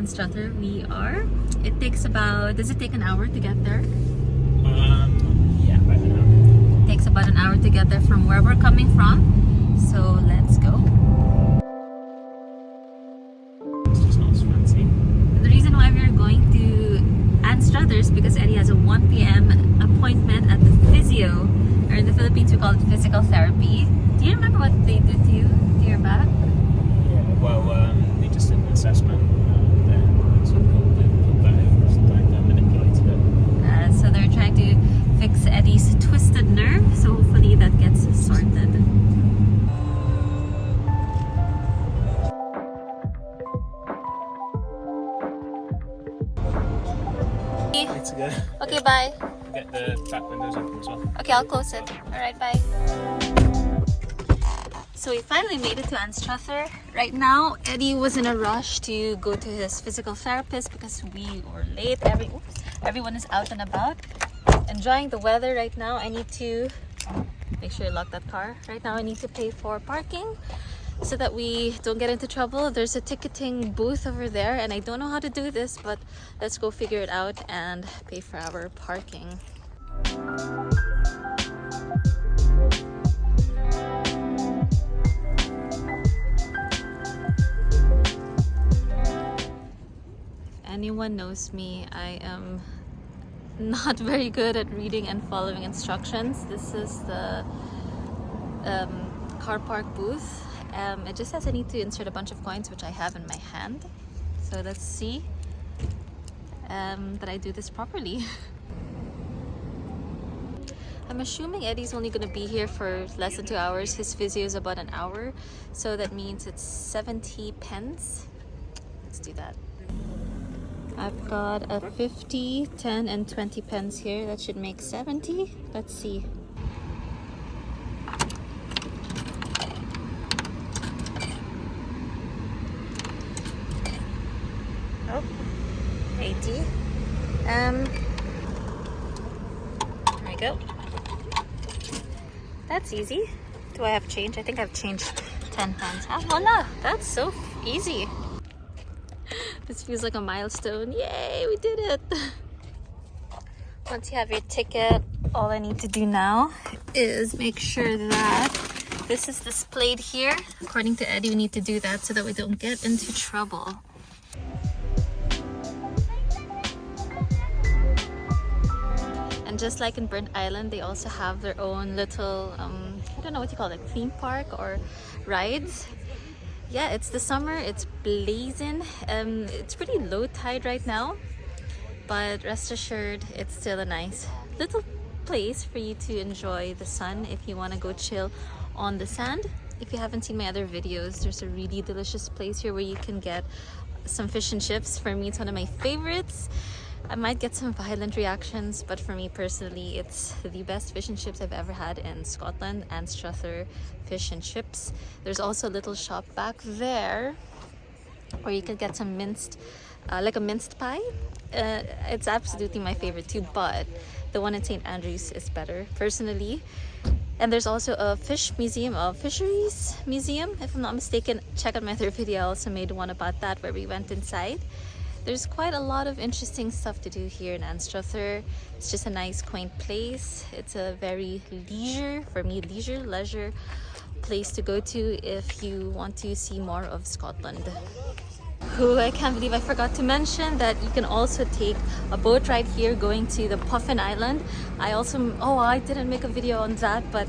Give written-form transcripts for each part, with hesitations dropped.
Anstruther we are. It takes about, does it take an hour to get there? Yeah, about an hour. It takes about an hour to get there from where we're coming from. So let's go. It's just not as fancy. The reason why we're going to Anstruther is because Eddie has a 1 p.m. appointment at the physio, or in the Philippines we call it physical therapy. Do you remember what they did to you, to your back? Yeah, well, they just did an assessment and then sort of pulled that out and manipulated it. So they're trying to fix Eddie's twisted nerve, so hopefully that gets sorted. Way to go. Okay, bye. Get the back windows open as well. Okay, I'll close it. Alright, bye. So we finally made it to Anstruther. Right now, Eddie was in a rush to go to his physical therapist because we were late. Everyone is out and about. Enjoying the weather right now. I need to make sure you lock that car. Right now I need to pay for parking so that we don't get into trouble. There's a ticketing booth over there and I don't know how to do this, but let's go figure it out and pay for our parking. Anyone knows me, I am not very good at reading and following instructions. This is the car park booth. It just says I need to insert a bunch of coins, which I have in my hand. So let's see that I do this properly. I'm assuming Eddie's only going to be here for less than 2 hours. His physio is about an hour, so that means it's 70 pence. Let's do that. I've got a 50, 10, and 20 pence here. That should make 70. Let's see. Oh, 80. There we go. That's easy. Do I have change? I think I've changed 10 pence. Ah, voila! That's so easy. This feels like a milestone. Yay, we did it! Once you have your ticket, all I need to do now is make sure that this is displayed here. According to Eddie, we need to do that so that we don't get into trouble. And just like in Burnt Island, they also have their own little, I don't know what you call it, theme park or rides. Yeah, it's the summer, it's blazing. It's pretty low tide right now, but rest assured, it's still a nice little place for you to enjoy the sun if you want to go chill on the sand. If you haven't seen my other videos, there's a really delicious place here where you can get some fish and chips. For me, it's one of my favorites. I might get some violent reactions, but for me personally, it's the best fish and chips I've ever had in Scotland. Anstruther fish and chips. There's also a little shop back there where you can get some minced, like a minced pie. It's absolutely my favorite too, but the one in St. Andrews is better personally. And there's also a fish museum, a fisheries museum, if I'm not mistaken. Check out my other video. I also made one about that where we went inside. There's quite a lot of interesting stuff to do here in Anstruther. It's just a nice, quaint place. It's a very leisure place to go to if you want to see more of Scotland. Ooh, I can't believe I forgot to mention that you can also take a boat ride here going to the Puffin Island. I didn't make a video on that, but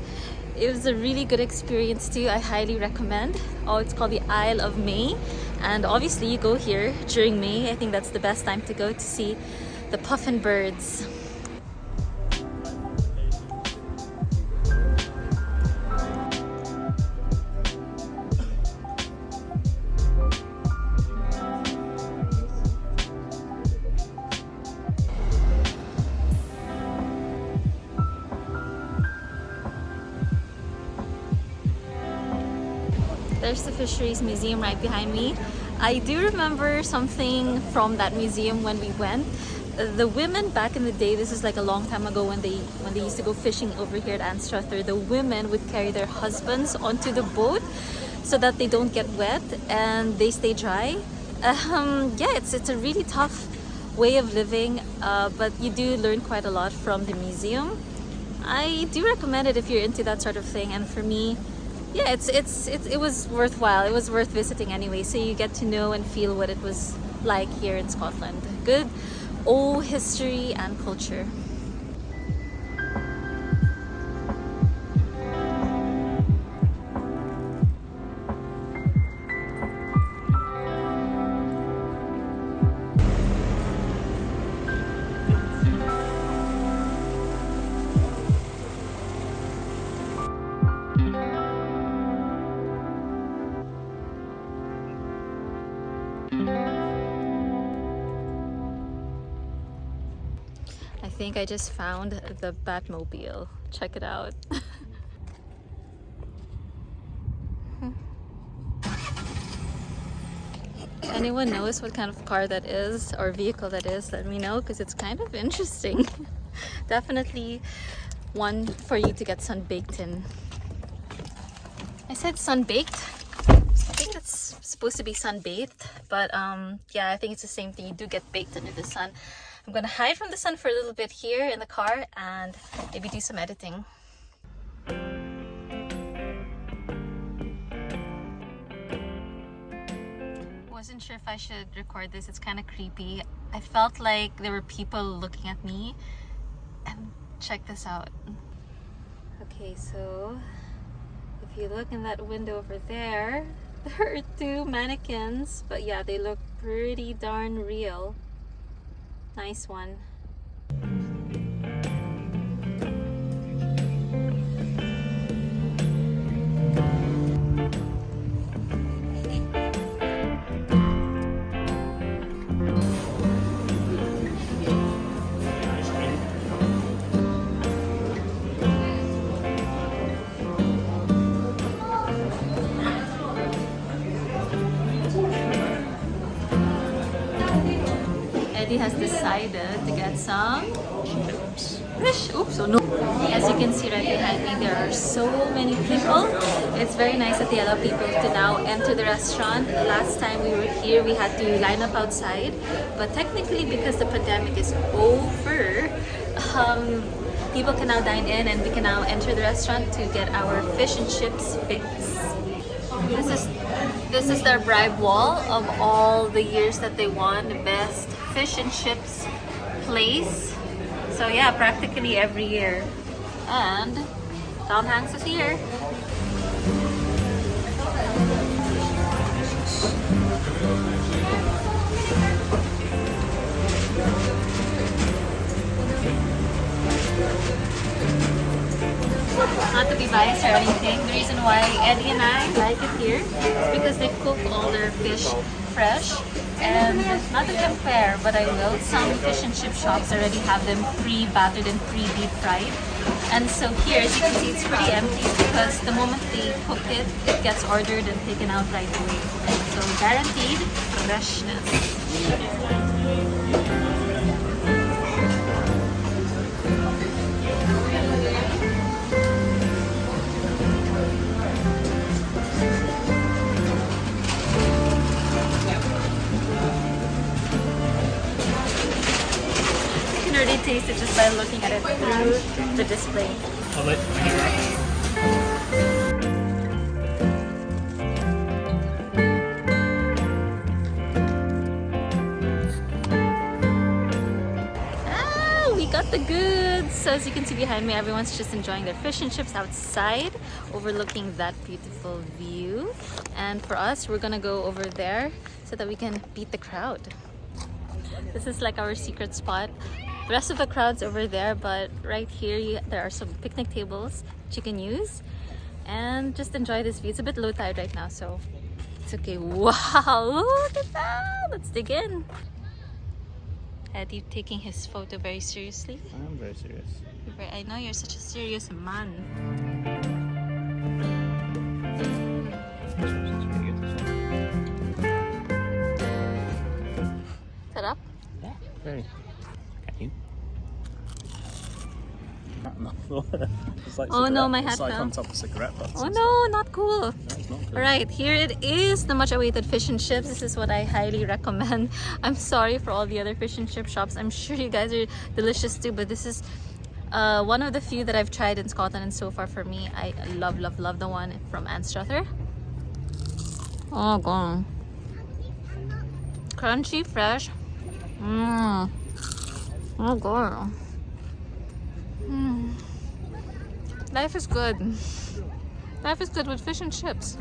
it was a really good experience too. I highly recommend. It's called the Isle of May, and obviously you go here during May. I think that's the best time to go to see the puffin birds. There's the Fisheries Museum right behind me. I do remember something from that museum when we went. The women back in the day, this is like a long time ago when they used to go fishing over here at Anstruther, the women would carry their husbands onto the boat so that they don't get wet and they stay dry. Yeah, it's a really tough way of living, but you do learn quite a lot from the museum. I do recommend it if you're into that sort of thing, and for me, yeah, it was worthwhile. It was worth visiting anyway, so you get to know and feel what it was like here in Scotland. Good old history and culture. I think I just found the Batmobile. Check it out. If anyone knows what kind of car that is or vehicle that is, let me know because it's kind of interesting. Definitely one for you to get sun-baked in. I said sun-baked. I think that's supposed to be sun-bathed, but yeah, I think it's the same thing. You do get baked under the sun. I'm gonna hide from the sun for a little bit here in the car and maybe do some editing. Wasn't sure if I should record this. It's kind of creepy. I felt like there were people looking at me. And check this out. Okay, so if you look in that window over there, there are two mannequins, but yeah, they look pretty darn real. Nice one. Eddie has decided to get some fish. Oops, oh no. As you can see right behind me, there are so many people. It's very nice that they allow people to now enter the restaurant. Last time we were here, we had to line up outside. But technically, because the pandemic is over, people can now dine in and we can now enter the restaurant to get our fish and chips fix. This is their bribe wall of all the years that they won best fish and chips place. So yeah, practically every year. And Tom Hanks is here. Not to be biased or anything, the reason why Eddie and I like it here is because they cook all their fish fresh. And not to compare, but I will, some fish and chip shops already have them pre-battered and pre-deep fried. And so here, as you can see, it's pretty empty because the moment they cook it, it gets ordered and taken out right away. So guaranteed freshness. Taste it just by looking at it through the display. I'll let we got the goods. So as you can see behind me, everyone's just enjoying their fish and chips outside, overlooking that beautiful view. And for us, we're gonna go over there so that we can beat the crowd. This is like our secret spot. The rest of the crowd's over there, but right here there are some picnic tables that you can use and just enjoy this view. It's a bit low tide right now, so it's okay. Wow, look at that! Let's dig in. Eddie taking his photo very seriously. I'm very serious. I know you're such a serious man. Sarap? Yeah, very. Got you. It's like Oh no, my it's hat like fell. on top of cigarette butts. Oh and no, not cool. stuff. No, it's not cool. Alright, here it is, the much awaited fish and chips. This is what I highly recommend. I'm sorry for all the other fish and chip shops. I'm sure you guys are delicious too, but this is one of the few that I've tried in Scotland, and so far for me, I love the one from Anstruther. Oh god. Crunchy, fresh. Mmm. Oh god. Life is good. Life is good with fish and chips.